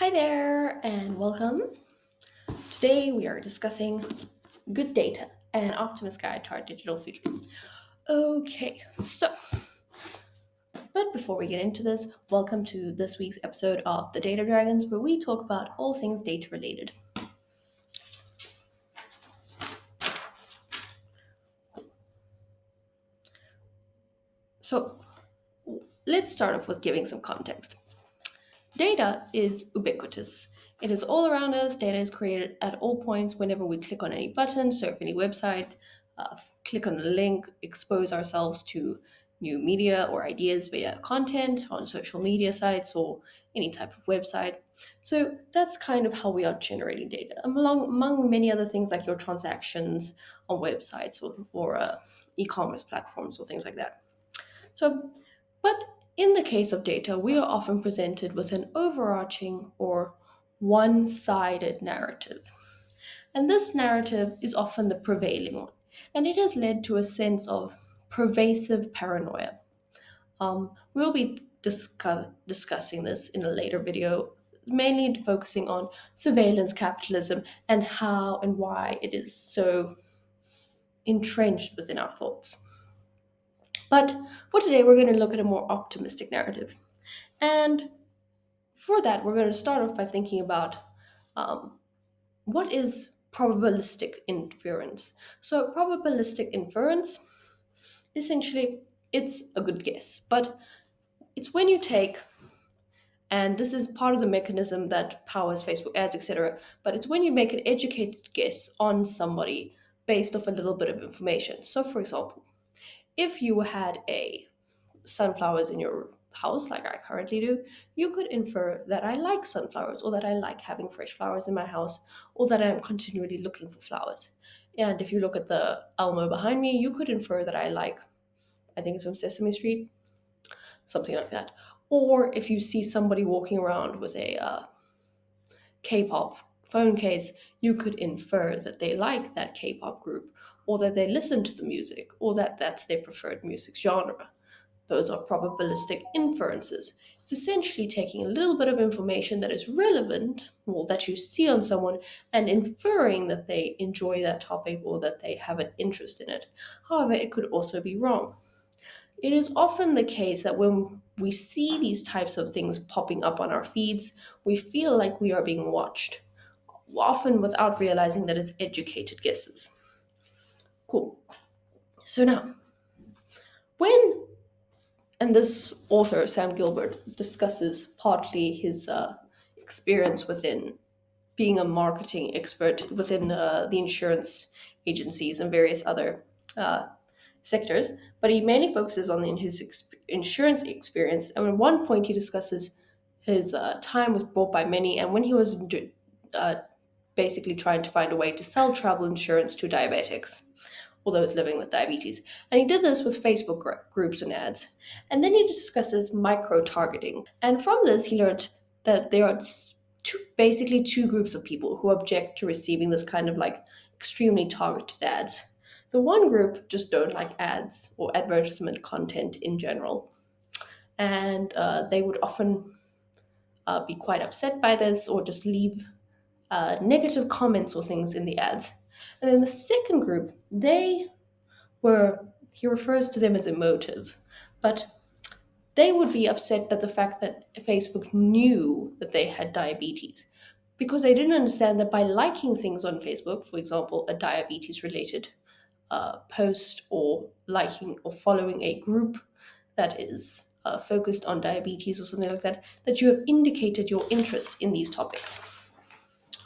Hi there and welcome. Today we are discussing good data and Optimist Guide to our digital future. Okay, but before we get into this, welcome to this week's episode of The Data Dragons, where we talk about all things data related. So let's start off with giving some context. Data is ubiquitous. It is all around us. Data is created at all points whenever we click on any button, surf any website, click on a link, expose ourselves to new media or ideas via content on social media sites or any type of website. So that's kind of how we are generating data, among many other things like your transactions on websites or e-commerce platforms or things like that. So, but in the case of data, we are often presented with an overarching or one sided narrative. And this narrative is often the prevailing one. And it has led to a sense of pervasive paranoia. We'll be discussing this in a later video, mainly focusing on surveillance capitalism and how and why it is so entrenched within our thoughts. But for today, we're going to look at a more optimistic narrative. And for that, we're going to start off by thinking about um, what is probabilistic inference. So, probabilistic inference, essentially, it's a good guess, but it's when you take, and this is part of the mechanism that powers Facebook ads, etc., but it's when you make an educated guess on somebody based off a little bit of information. So, for example, if you had a sunflowers in your house, like I currently do, you could infer that I like sunflowers, or that I like having fresh flowers in my house, or that I'm continually looking for flowers. And if you look at the Elmo behind me, you could infer that I like, I think it's from Sesame Street, something like that. Or if you see somebody walking around with a K-pop phone case, you could infer that they like that K-pop group, or that they listen to the music, or that that's their preferred music genre. Those are probabilistic inferences. It's essentially taking a little bit of information that is relevant, or that you see on someone, and inferring that they enjoy that topic or that they have an interest in it. However, it could also be wrong. It is often the case that when we see these types of things popping up on our feeds, we feel like we are being watched, often without realizing that it's educated guesses. Cool. So now, when and this author, Sam Gilbert, discusses partly his experience within being a marketing expert within the insurance agencies and various other uh, sectors, but he mainly focuses on his insurance experience. And at one point, he discusses his time with Bought by Many and when he was uh, basically trying to find a way to sell travel insurance to diabetics or those living with diabetes. And he did this with Facebook groups and ads. And then he discusses micro targeting. And from this, he learned that there are basically two groups of people who object to receiving this kind of like extremely targeted ads. The one group just don't like ads or advertisement content in general. And they would often be quite upset by this or just leave negative comments or things in the ads. And then the second group, he refers to them as emotive, but they would be upset at the fact that Facebook knew that they had diabetes because they didn't understand that by liking things on Facebook, for example, a diabetes related post, or liking or following a group that is focused on diabetes or something like that, that you have indicated your interest in these topics.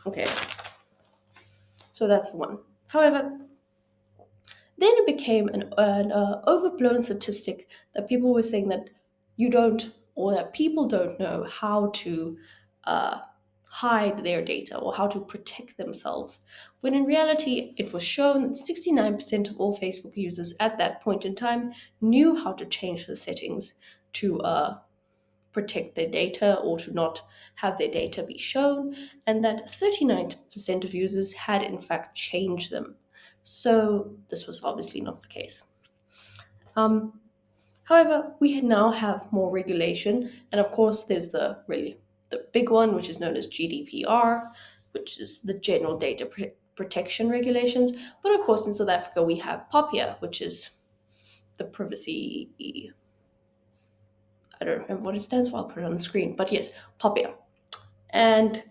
Okay, so that's the one. However, then it became an overblown statistic that people were saying that you don't, or that people don't know how to uh, hide their data or how to protect themselves. When in reality, it was shown that 69% of all Facebook users at that point in time knew how to change the settings to protect their data or to not have their data be shown, and that 39% of users had in fact changed them. So this was obviously not the case. However, we now have more regulation, and of course, there's the the big one, which is known as GDPR, which is the General Data Protection Regulations. But of course, in South Africa, we have POPIA, which is the privacy. I don't remember what it stands for. I'll put it on the screen. But yes, POPIA. And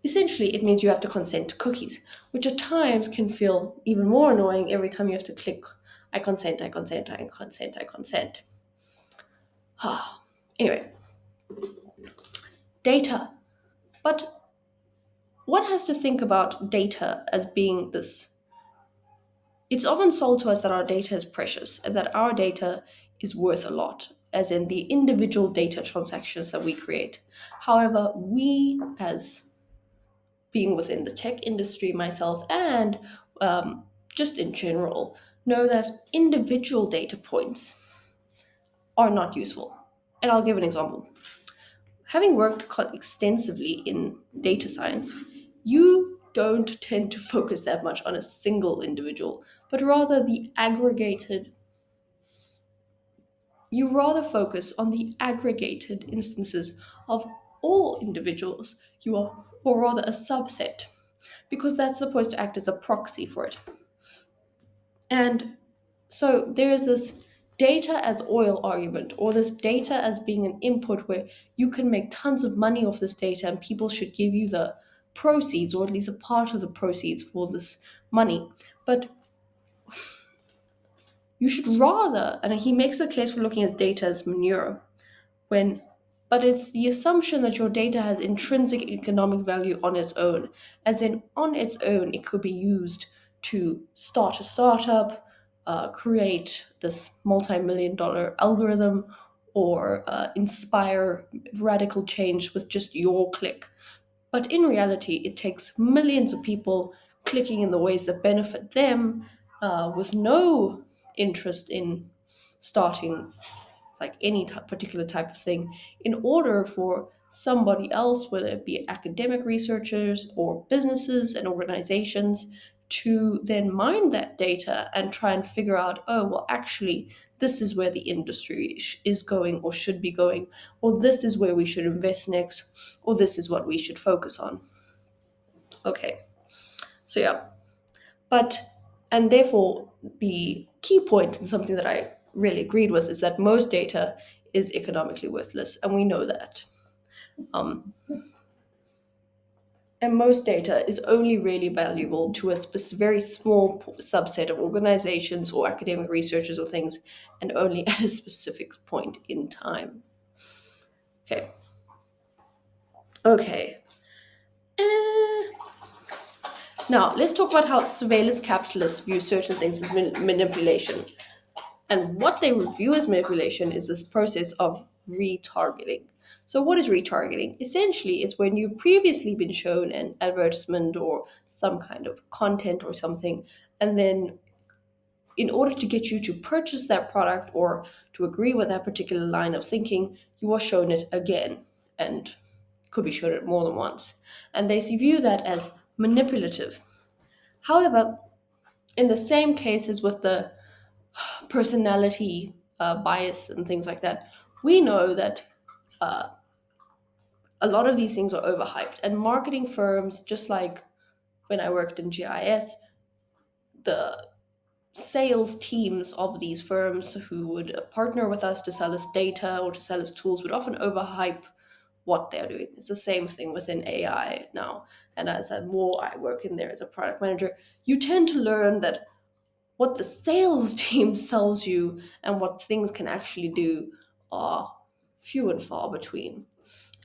essentially, it means you have to consent to cookies, which at times can feel even more annoying every time you have to click, I consent, I consent, I consent, I consent. Anyway, data. But one has to think about data as being this. It's often sold to us that our data is precious and that our data is worth a lot, as in the individual data transactions that we create. However, we, as being within the tech industry myself and just in general, know that individual data points are not useful. And I'll give an example. Having worked extensively in data science, you don't tend to focus that much on a single individual, but rather the aggregated. You rather focus on the aggregated instances of all individuals, you are, or rather a subset, because that's supposed to act as a proxy for it. And so there is this data as oil argument, or this data as being an input where you can make tons of money off this data and people should give you the proceeds, or at least a part of the proceeds for this money. But you should rather, and he makes a case for looking at data as manure, when but it's the assumption that your data has intrinsic economic value on its own, as in on its own it could be used to start a startup, create this multi-million dollar algorithm, or inspire radical change with just your click. But in reality, it takes millions of people clicking in the ways that benefit them, with no interest in starting like any particular type of thing, in order for somebody else, whether it be academic researchers or businesses and organizations, to then mine that data and try and figure out, oh, well, actually, this is where the industry is going or should be going, or this is where we should invest next, or this is what we should focus on. Okay, so yeah, but, and therefore, the key point and something that I really agreed with is that most data is economically worthless, and we know that. Um, and most data is only really valuable to a very small subset of organizations or academic researchers or things, and only at a specific point in time. Okay. Okay. Eh. Now, let's talk about how surveillance capitalists view certain things as manipulation. And what they view as manipulation is this process of retargeting. So, what is retargeting? Essentially, it's when you've previously been shown an advertisement or some kind of content or something, and then in order to get you to purchase that product or to agree with that particular line of thinking, you are shown it again and could be shown it more than once. And they view that as manipulative. However, in the same cases with the personality bias and things like that, we know that uh, a lot of these things are overhyped. And marketing firms, just like when I worked in GIS, the sales teams of these firms who would partner with us to sell us data or to sell us tools would often overhype what they're doing. It's the same thing within AI now. And as more I work in there as a product manager, you tend to learn that what the sales team sells you and what things can actually do are few and far between.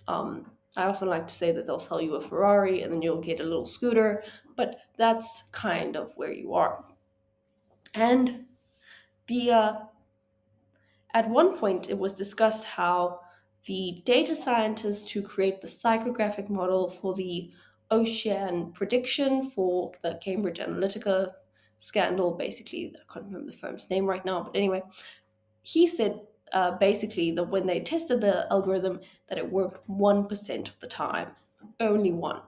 I often like to say that they'll sell you a Ferrari and then you'll get a little scooter, but that's kind of where you are. And the at one point it was discussed how the data scientists who create the psychographic model for the ocean prediction for the Cambridge Analytica scandal, basically, I can't remember the firm's name right now, but anyway, he said basically that when they tested the algorithm, that it worked 1% of the time, only one.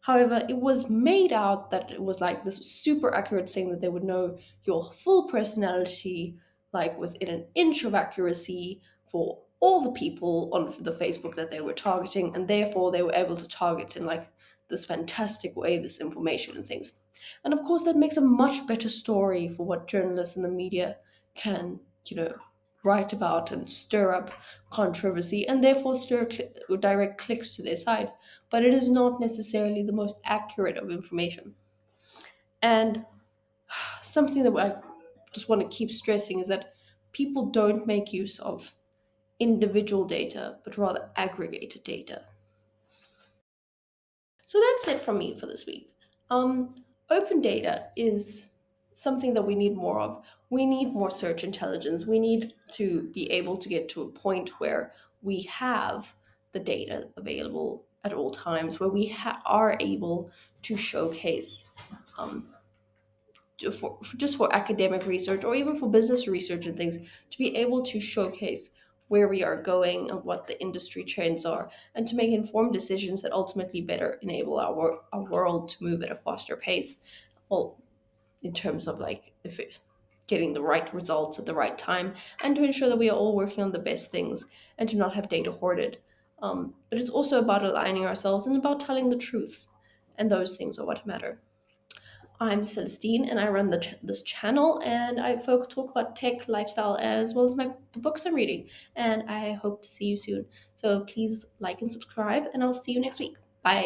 However, it was made out that it was like this super accurate thing that they would know your full personality, like within an inch of accuracy for all the people on the Facebook that they were targeting, and therefore they were able to target in like this fantastic way this information and things. And of course, that makes a much better story for what journalists and the media can, write about and stir up controversy and therefore direct clicks to their side. But it is not necessarily the most accurate of information. And something that I just want to keep stressing is that people don't make use of individual data, but rather aggregated data. So that's it from me for this week. Um, Open data is something that we need more of. We need more search intelligence. We need to be able to get to a point where we have the data available at all times, where we are able to showcase um, just for academic research or even for business research and things, to be able to showcase where we are going and what the industry trends are, and to make informed decisions that ultimately better enable our world to move at a faster pace. Well, in terms of like if it, getting the right results at the right time, and to ensure that we are all working on the best things and to not have data hoarded. But it's also about aligning ourselves and about telling the truth, and those things are what matter. I'm Celestine, and I run this channel, and I talk about tech, lifestyle, as well as the books I'm reading. And I hope to see you soon. So please like and subscribe, and I'll see you next week.